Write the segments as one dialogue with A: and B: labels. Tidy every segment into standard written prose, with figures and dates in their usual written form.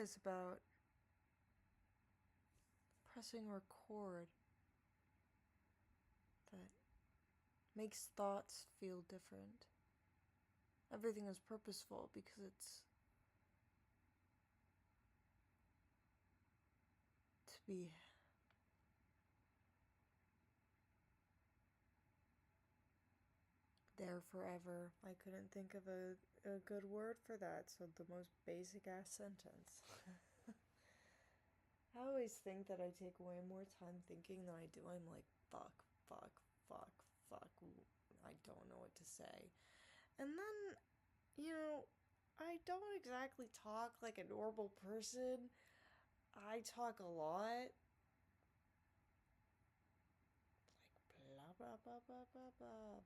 A: is about pressing record that makes thoughts feel different. Everything is purposeful because it's to be there forever. I couldn't think of a good word for that, so the most basic ass sentence. I always think that I take way more time thinking than I do. I'm like, fuck, fuck, fuck, fuck. I don't know what to say. And then, I don't exactly talk like a normal person. I talk a lot. Like, blah, blah, blah, blah, blah, blah.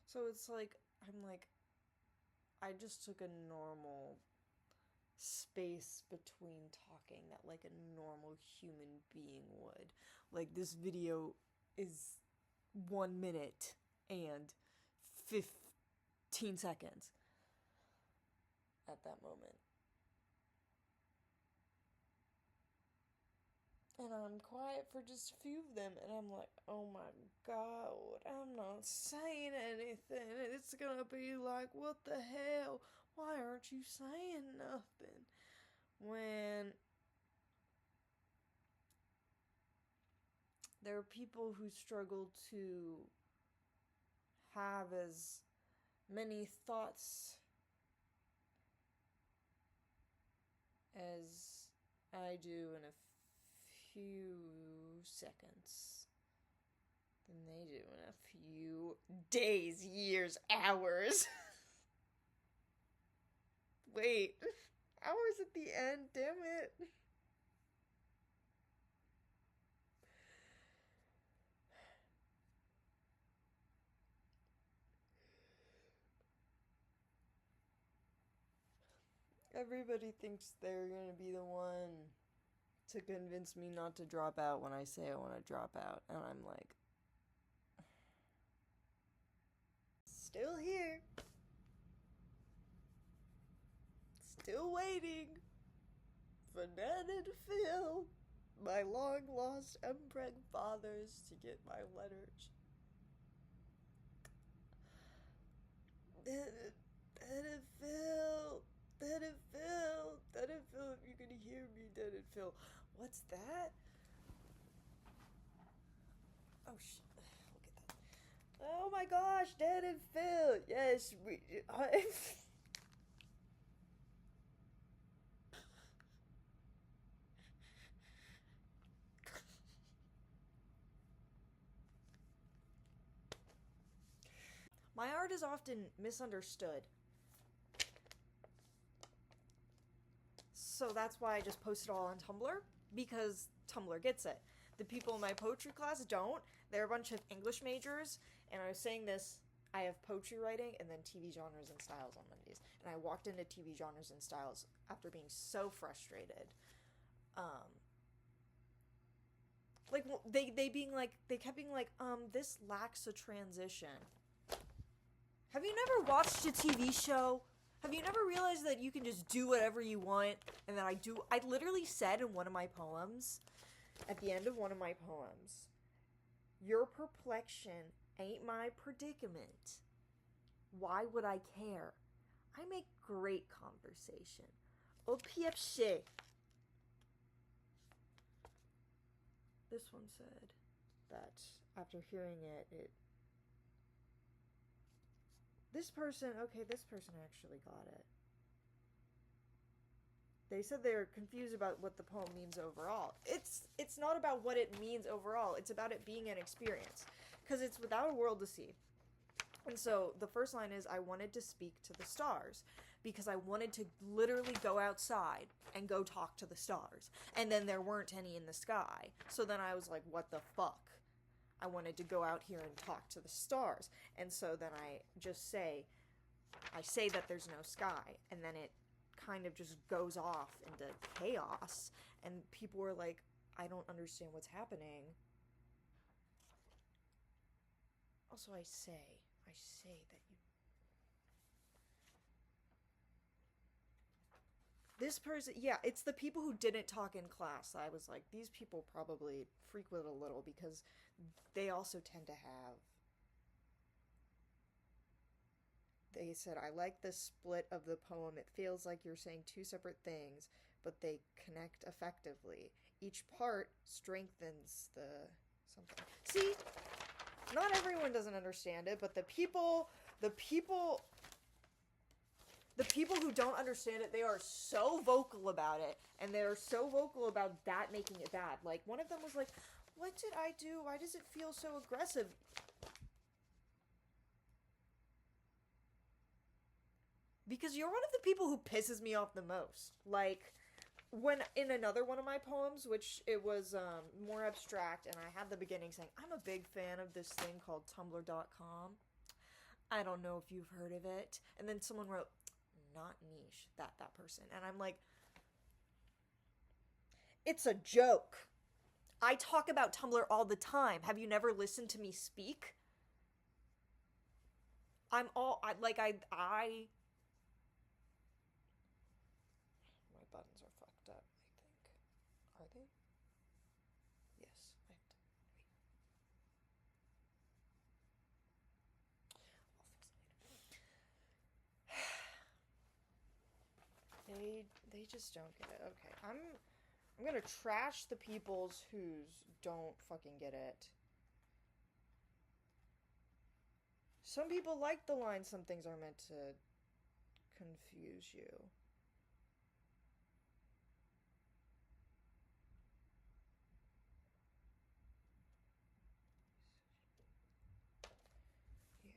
A: So it's like, I'm like, I just took a normal space between talking that like a normal human being would. Like, this video is 1 minute and 15 seconds at that moment. And I'm quiet for just a few of them, and I'm like, oh my god, I'm not saying anything. It's gonna be like, what the hell? Why aren't you saying nothing? When there are people who struggle to have as many thoughts as I do in a few seconds than they do in a few days, years, hours. Wait, hours at the end, damn it. Everybody thinks they're gonna be the one to convince me not to drop out when I say I want to drop out, and I'm like, still here. Still waiting for Ned and Phil, my long lost empreg fathers, to get my letters. Ned and Phil. Ned and Phil. Ned and Phil, if you can hear me, Ned and Phil. What's that? Oh, look at that. Oh my gosh, Ned and Phil. Yes, my art is often misunderstood. So that's why I just post it all on Tumblr, because Tumblr gets it. The people in my poetry class don't. They're a bunch of English majors, and I was saying this, I have poetry writing and then TV genres and styles on Mondays. And I walked into TV genres and styles after being so frustrated. Like, they kept being like, this lacks a transition. Have you never watched a TV show? Have you never realized that you can just do whatever you want? And that I literally said in one of my poems, at the end of one of my poems, your perplexion ain't my predicament. Why would I care? I make great conversation. Au pied. This one said that after hearing it this person actually got it. They said they're confused about what the poem means overall. It's not about what it means overall. It's about it being an experience. Because it's without a world to see. And so the first line is, I wanted to speak to the stars. Because I wanted to literally go outside and go talk to the stars. And then there weren't any in the sky. So then I was like, what the fuck? I wanted to go out here and talk to the stars. And so then I say that there's no sky. And then it kind of just goes off into chaos. And people were like, I don't understand what's happening. Also, I say that you... This person, yeah, it's the people who didn't talk in class. I was like, these people probably frequent a little because they also tend to have. They said, I like the split of the poem. It feels like you're saying two separate things, but they connect effectively. Each part strengthens the something. See, not everyone doesn't understand it, but the people who don't understand it, they are so vocal about it, and they are so vocal about that making it bad. Like, one of them was like, what did I do? Why does it feel so aggressive? Because you're one of the people who pisses me off the most. Like, when in another one of my poems, which it was more abstract, and I had the beginning saying, I'm a big fan of this thing called Tumblr.com. I don't know if you've heard of it. And then someone wrote, not niche, that person. And I'm like, it's a joke. I talk about Tumblr all the time. Have you never listened to me speak? I'm all, I my buttons are fucked up, I think. Are they? Yes, I have to, wait. They just don't get it. Okay, I'm gonna trash the peoples who's don't fucking get it. Some people like the line, some things are meant to confuse you. Yeah.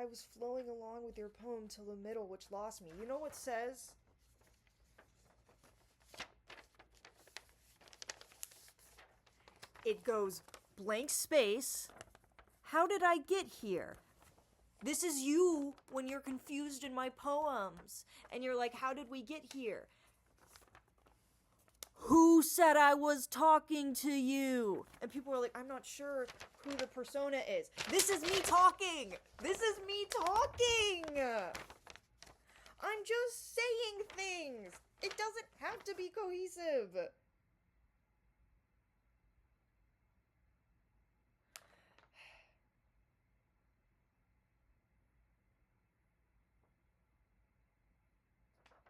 A: I was flowing along with your poem till the middle, which lost me. You know what says? It goes blank space. How did I get here? This is you when you're confused in my poems. And you're like, how did we get here? Who said I was talking to you? And people are like, I'm not sure who the persona is. This is me talking. This is me talking. I'm just saying things. It doesn't have to be cohesive.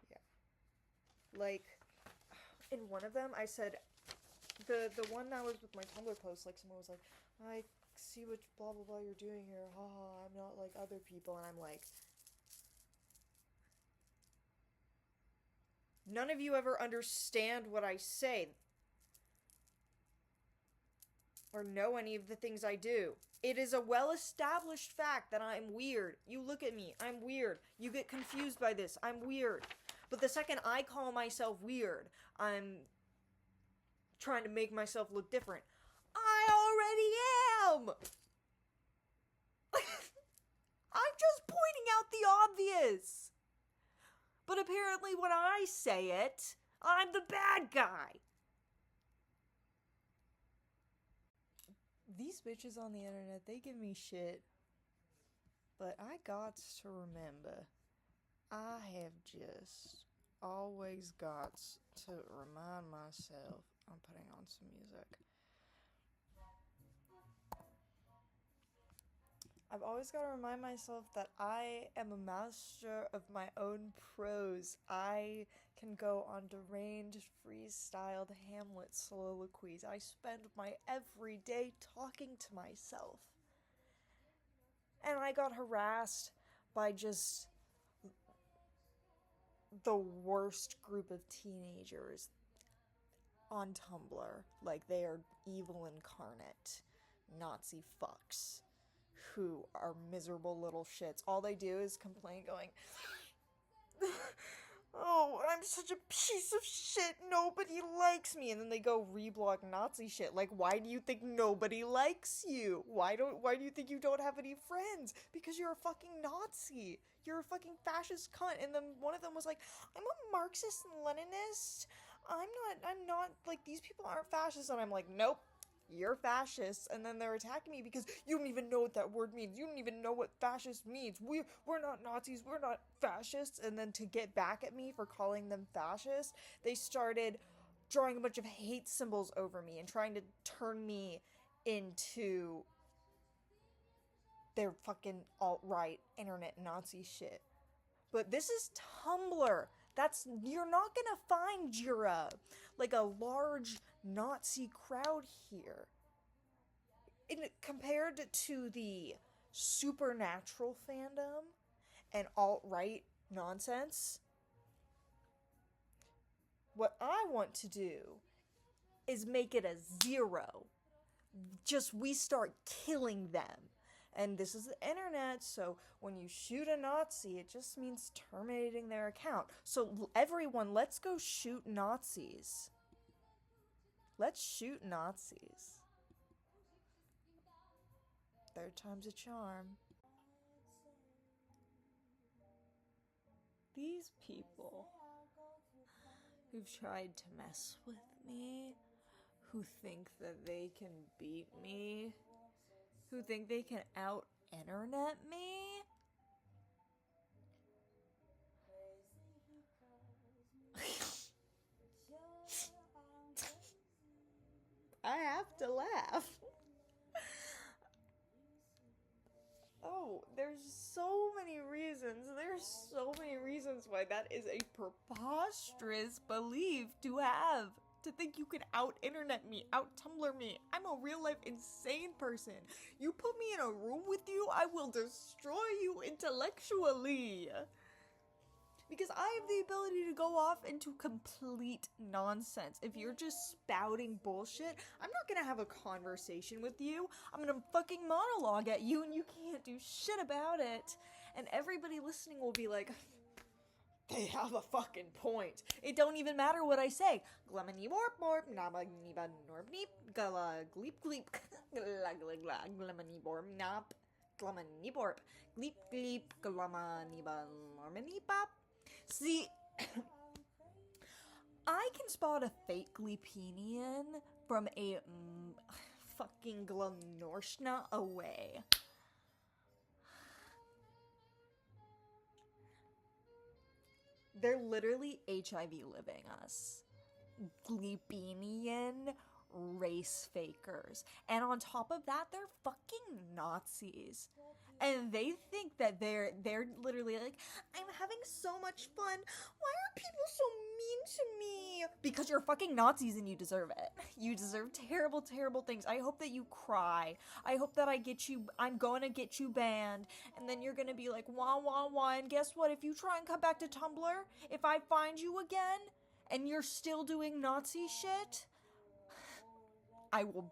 A: Yeah. Like, in one of them, I said, the one that was with my Tumblr post, like, someone was like, I see what blah blah blah you're doing here. Haha, I'm not like other people. And I'm like, none of you ever understand what I say or know any of the things I do. It is a well-established fact that I'm weird. You look at me, I'm weird. You get confused by this, I'm weird. But the second I call myself weird, I'm trying to make myself look different. I already am! I'm just pointing out the obvious. But apparently when I say it, I'm the bad guy. These bitches on the internet, they give me shit. But I got to remember, I have just always got to remind myself. I'm putting on some music. I've always got to remind myself that I am a master of my own prose. I can go on deranged, freestyled Hamlet soliloquies. I spend my everyday talking to myself. And I got harassed by just the worst group of teenagers on Tumblr. Like, they are evil incarnate. Nazi fucks. Who are miserable little shits. All they do is complain, going, oh, I'm such a piece of shit, nobody likes me. And then they go reblog Nazi shit. Like, why do you think nobody likes you? Why do you think you don't have any friends? Because you're a fucking Nazi. You're a fucking fascist cunt. And then one of them was like, I'm a Marxist and Leninist. I'm not, like, these people aren't fascists. And I'm like, nope. you're fascists, and then they're attacking me because you don't even know what that word means. You don't even know what fascist means. We're not Nazis. We're not fascists. And then to get back at me for calling them fascists, they started drawing a bunch of hate symbols over me and trying to turn me into their fucking alt-right internet Nazi shit. But this is Tumblr. You're not gonna find like a large Nazi crowd here. Compared to the supernatural fandom and alt-right nonsense, what I want to do is make it a 0. Just we start killing them. And this is the internet, so when you shoot a Nazi, it just means terminating their account. So everyone, let's go shoot Nazis. Let's shoot Nazis. Third time's a charm. These people who've tried to mess with me, who think that they can beat me, who think they can out-internet me? I have to laugh. Oh, there's so many reasons. There's so many reasons why that is a preposterous belief to have. To think you can out-internet me, out-Tumblr me. I'm a real-life insane person. You put me in a room with you, I will destroy you intellectually. Because I have the ability to go off into complete nonsense. If you're just spouting bullshit, I'm not gonna have a conversation with you. I'm gonna fucking monologue at you and you can't do shit about it. And everybody listening will be like, they have a fucking point. It don't even matter what I say. Glemany warp morp, naba niba norb neep, gala gleep gleep, gla gla gla, glemany borm nop, glemany borp, gleep gleep, glama niba normany pop. See, I can spot a fake Gleepenian from a fucking Glenorshna away. They're literally HIV living us. Gleepenian race fakers. And on top of that, they're fucking Nazis. And they think that they're literally like, I'm having so much fun. Why are people so mean to me? Because you're fucking Nazis and you deserve it. You deserve terrible, terrible things. I hope that you cry. I hope that I'm going to get you banned. And then you're going to be like, wah, wah, wah. And guess what? If you try and come back to Tumblr, if I find you again and you're still doing Nazi shit, I will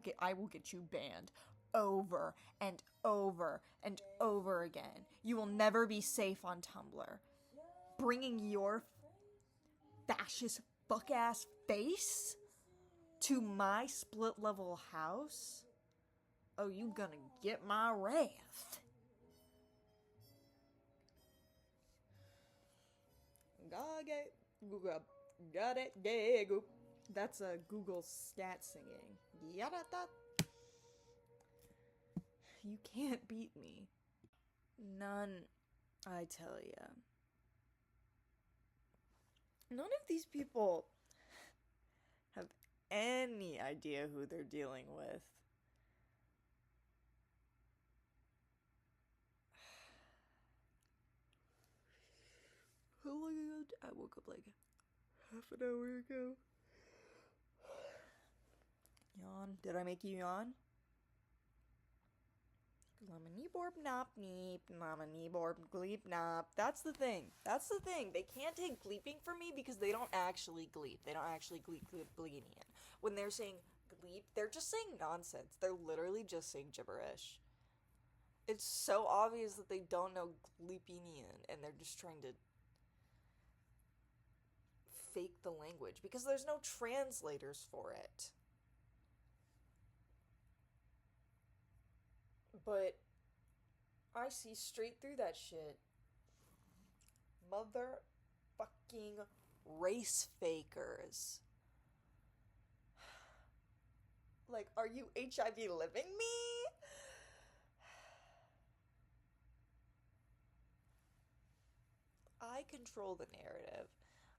A: get you banned. Over and over and over again. You will never be safe on Tumblr. Bringing your fascist fuck-ass face to my split-level house? Oh, you gonna get my wrath. Got it, That's a Google stat singing. Yada-da. You can't beat me. None, I tell ya. None of these people have any idea who they're dealing with. How long ago? I woke up like half an hour ago. Yawn. Did I make you yawn? Glemany-borb nop neep, namany-borb gleep nop. That's the thing. They can't take gleeping from me because they don't actually gleep. They don't actually gleep bleenian. When they're saying gleep, they're just saying nonsense. They're literally just saying gibberish. It's so obvious that they don't know gleepinian and they're just trying to fake the language because there's no translators for it. But I see straight through that shit. Motherfucking race fakers. Like, are you HIV living me? I control the narrative.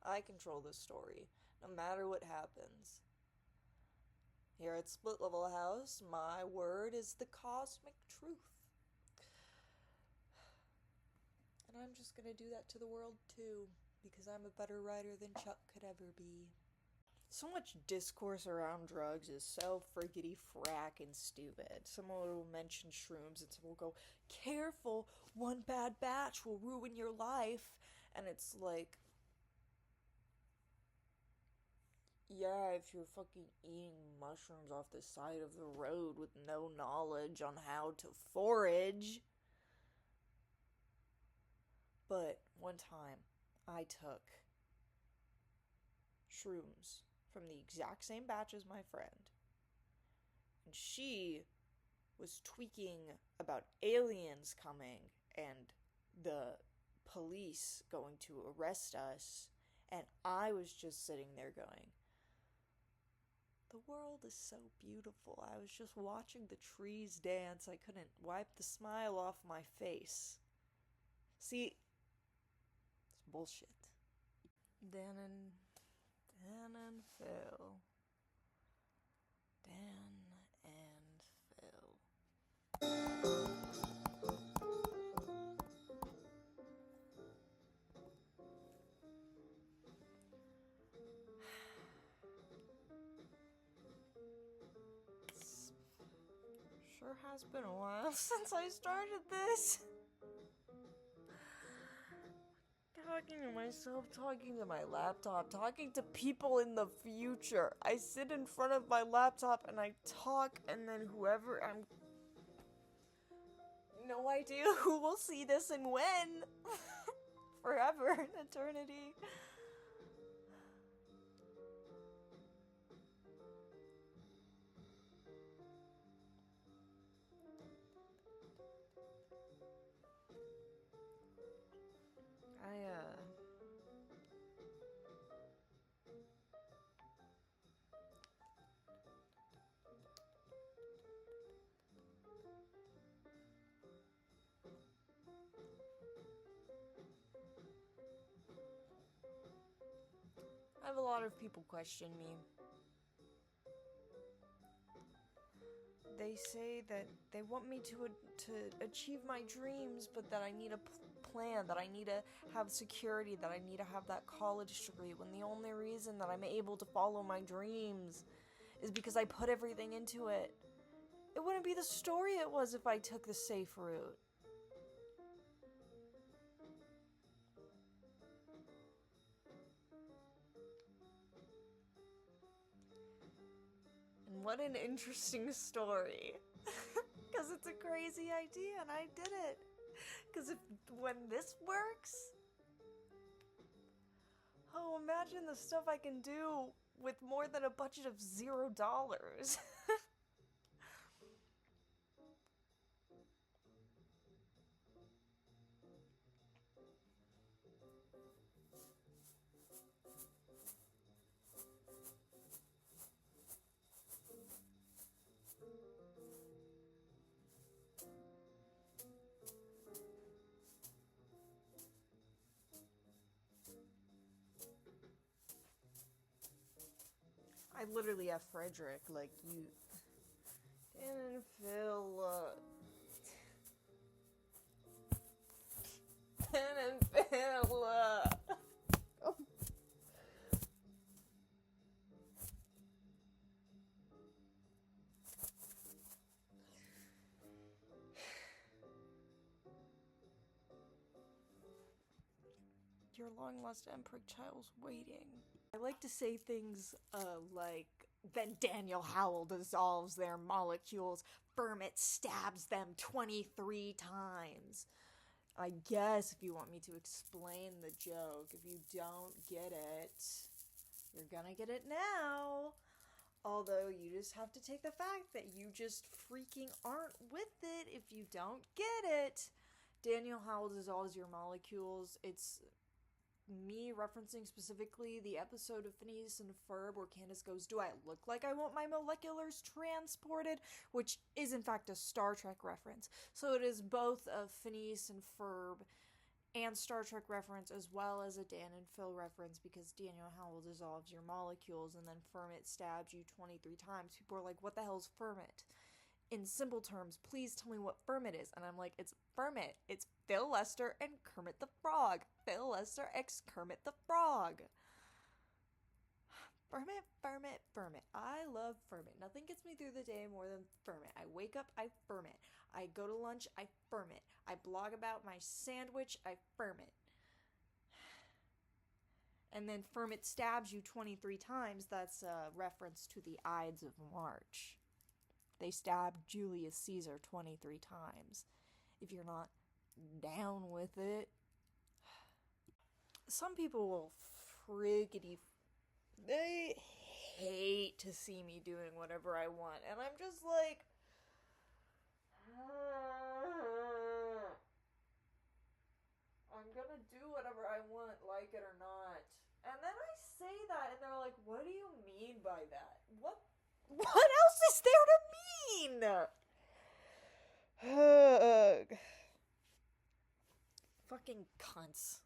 A: I control the story, no matter what happens. Here at Split Level House, my word is the cosmic truth. And I'm just gonna do that to the world too, because I'm a better writer than Chuck could ever be. So much discourse around drugs is so friggity frackin' stupid. Someone will mention shrooms and someone will go, careful, one bad batch will ruin your life. And it's like, yeah, if you're fucking eating mushrooms off the side of the road with no knowledge on how to forage. But one time, I took shrooms from the exact same batch as my friend. And she was tweaking about aliens coming and the police going to arrest us. And I was just sitting there going, the world is so beautiful. I was just watching the trees dance. I couldn't wipe the smile off my face. See, it's bullshit. Dan and Phil. Dan and Phil. Sure has been a while since I started this. Talking to myself, talking to my laptop, talking to people in the future. I sit in front of my laptop and I talk, and then whoever I'm... No idea who will see this and when. Forever, an eternity. I have a lot of people question me. They say that they want me to achieve my dreams, but that I need a plan, that I need to have security, that I need to have that college degree, when the only reason that I'm able to follow my dreams is because I put everything into it. It wouldn't be the story it was if I took the safe route. And what an interesting story. Because it's a crazy idea and I did it. Because when this works, oh, imagine the stuff I can do with more than a budget of $0. I literally have Frederick, like, you... Dan and Phil, Dan and Phil, oh. Your long-lost Emperor child's waiting. I like to say things, like, then Daniel Howell dissolves their molecules, Fermat stabs them 23 times. I guess if you want me to explain the joke, if you don't get it, you're gonna get it now. Although you just have to take the fact that you just freaking aren't with it if you don't get it. Daniel Howell dissolves your molecules. It's me referencing specifically the episode of Phineas and Ferb where Candace goes, "Do I look like I want my moleculars transported?" Which is in fact a Star Trek reference. So it is both a Phineas and Ferb and Star Trek reference, as well as a Dan and Phil reference, because Daniel Howell dissolves your molecules and then Fermit stabs you 23 times. People are like, what the hell's Fermit? In simple terms, please tell me what Fermit is. And I'm like, it's Fermit. It's Phil Lester and Kermit the Frog. Phil Lester x Kermit the Frog. Fermit, Fermit, Fermit. I love Fermit. Nothing gets me through the day more than Fermit. I wake up, I Fermit. I go to lunch, I Fermit. I blog about my sandwich, I Fermit. And then Fermit stabs you 23 times. That's a reference to the Ides of March. They stabbed Julius Caesar 23 times. If you're not down with it. Some people will they hate to see me doing whatever I want. And I'm just like, I'm gonna do whatever I want, like it or not. And then I say that, and they're like, what do you mean by that? What else is there to mean? Fucking cunts.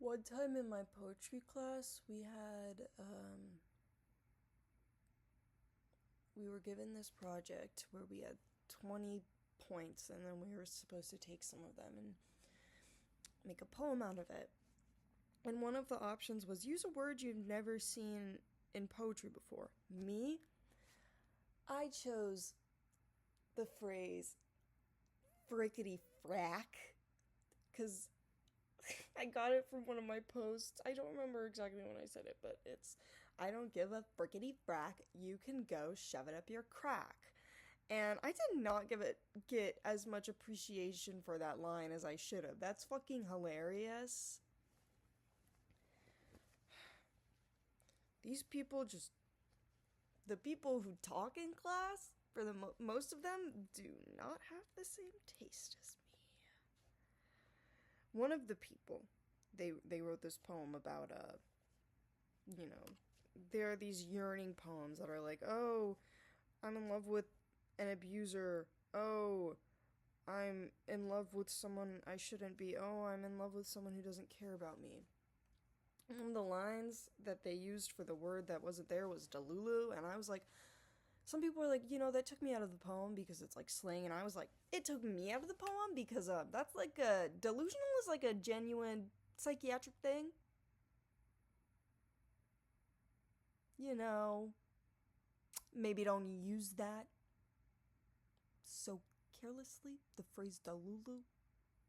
A: One time in my poetry class, we were given this project where we had 20 points, and then we were supposed to take some of them and make a poem out of it. And one of the options was use a word you've never seen in poetry before. Me, I chose the phrase frickety frack, because I got it from one of my posts. I don't remember exactly when I said it, but it's, I don't give a frickety frack, you can go shove it up your crack. And I did not get as much appreciation for that line as I should have. That's fucking hilarious. These people just, the people who talk in class, for the most of them, do not have the same taste as me. One of the people, they wrote this poem about, there are these yearning poems that are like, oh, I'm in love with an abuser. Oh, I'm in love with someone I shouldn't be. Oh, I'm in love with someone who doesn't care about me. One of the lines that they used for the word that wasn't there was Delulu, and I was like, some people were like, that took me out of the poem because it's like slang, and I was like, it took me out of the poem because that's like delusional is like a genuine psychiatric thing. Maybe don't use that so carelessly. The phrase Delulu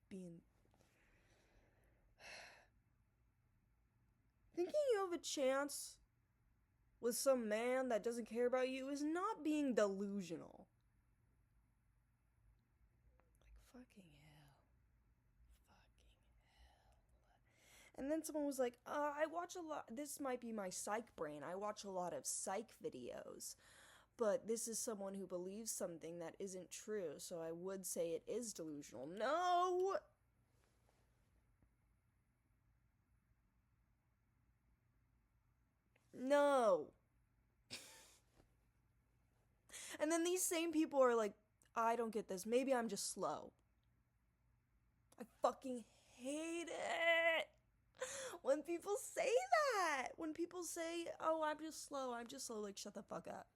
A: being... Thinking you have a chance with some man that doesn't care about you is not being delusional. Like, fucking hell. And then someone was like, I watch a lot, this might be my psych brain, I watch a lot of psych videos, but this is someone who believes something that isn't true, so I would say it is delusional. No! No. And then these same people are like, I don't get this. Maybe I'm just slow. I fucking hate it when people say that. When people say, oh, I'm just slow, like, shut the fuck up.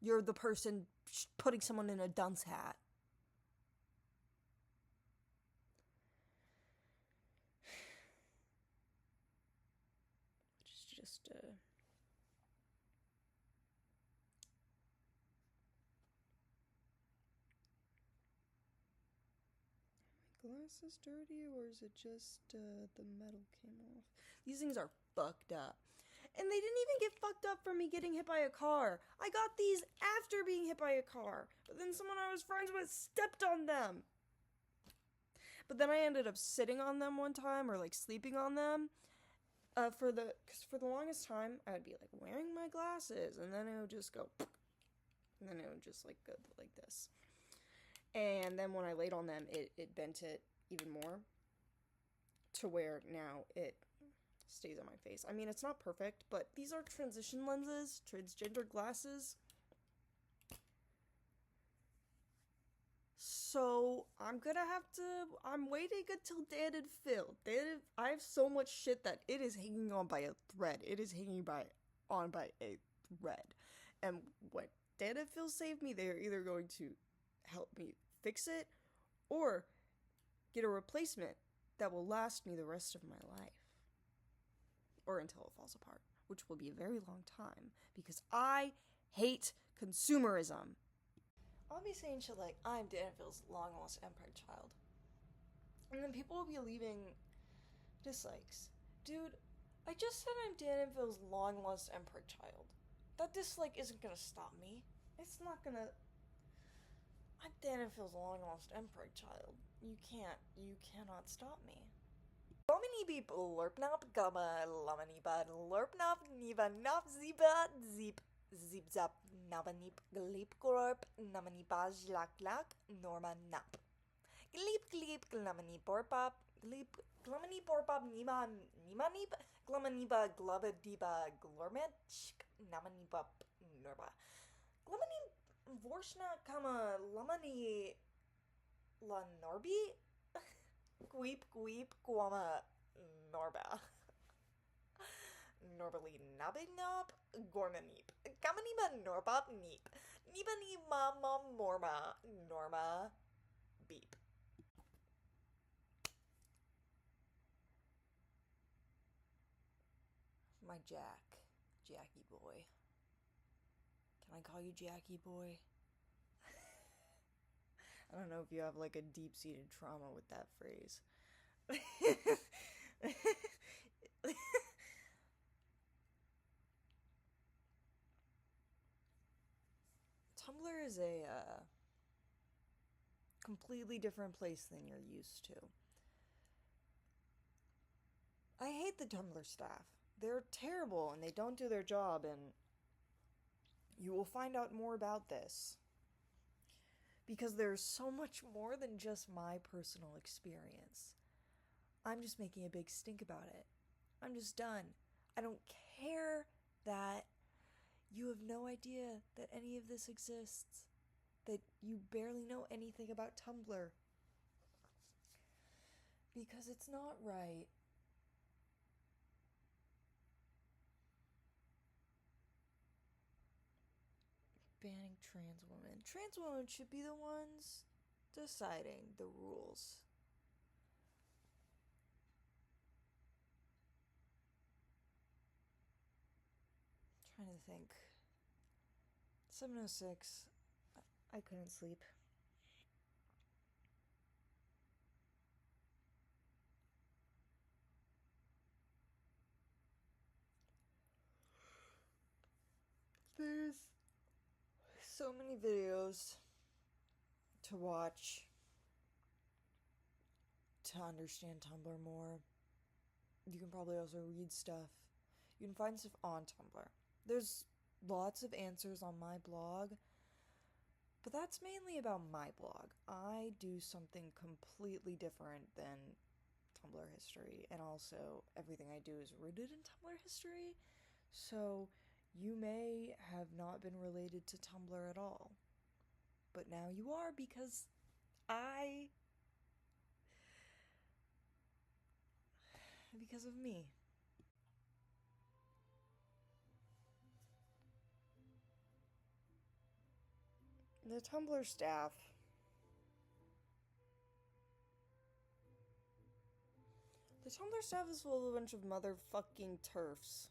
A: You're the person putting someone in a dunce hat. Just my glass is dirty, or is it just the metal came off? These things are fucked up. And they didn't even get fucked up from me getting hit by a car. I got these after being hit by a car. But then someone I was friends with stepped on them. But then I ended up sitting on them one time, or like sleeping on them. Because for the longest time, I would be like wearing my glasses, and then it would just go, and then it would just like go like this. And then when I laid on them, it bent it even more to where now it stays on my face. I mean, it's not perfect, but these are transition lenses, transgender glasses. So I'm waiting until Dan and Phil. I have so much shit that it is hanging on by a thread. It is hanging on by a thread. And when Dan and Phil save me, they are either going to help me fix it or get a replacement that will last me the rest of my life. Or until it falls apart, which will be a very long time because I hate consumerism. I'll be saying shit like, I'm Dan and Phil's long-lost Empire child. And then people will be leaving dislikes. Dude, I just said I'm Dan and Phil's long-lost Empire child. That dislike isn't gonna stop me. It's not gonna... I'm Dan and Phil's long-lost Empire child. You cannot stop me. Lomini beep lurpnop gamma lamani bad lurpnop niva nop ziba zip zip zap navanip glip gorp namani baj lak lak norma nap glip glip glamani borpop glip glamani borpop nima nima nip glamaniba glava diba glormet namani bop norba glamani vorshna kama lamani la norbi Gweep gweep guama norba. Norbali nabby nob gormaneep. Gamaniba norbop neep. Nibani mama morma norma beep. My Jackie boy. Can I call you Jackie boy? I don't know if you have like a deep-seated trauma with that phrase. Tumblr is a completely different place than you're used to. I hate the Tumblr staff. They're terrible and they don't do their job, and you will find out more about this. Because there's so much more than just my personal experience. I'm just making a big stink about it. I'm just done. I don't care that you have no idea that any of this exists. That you barely know anything about Tumblr. Because it's not right. Banning trans women. Trans women should be the ones deciding the rules. I'm trying to think. 7:06. I couldn't sleep. There's so many videos to watch to understand Tumblr more. You can probably also read stuff. You can find stuff on Tumblr. There's lots of answers on my blog, but that's mainly about my blog. I do something completely different than Tumblr history, and also everything I do is rooted in Tumblr history, so you may have not been related to Tumblr at all. But now you are, because because of me. The Tumblr staff. The Tumblr staff is full of a bunch of motherfucking TERFs.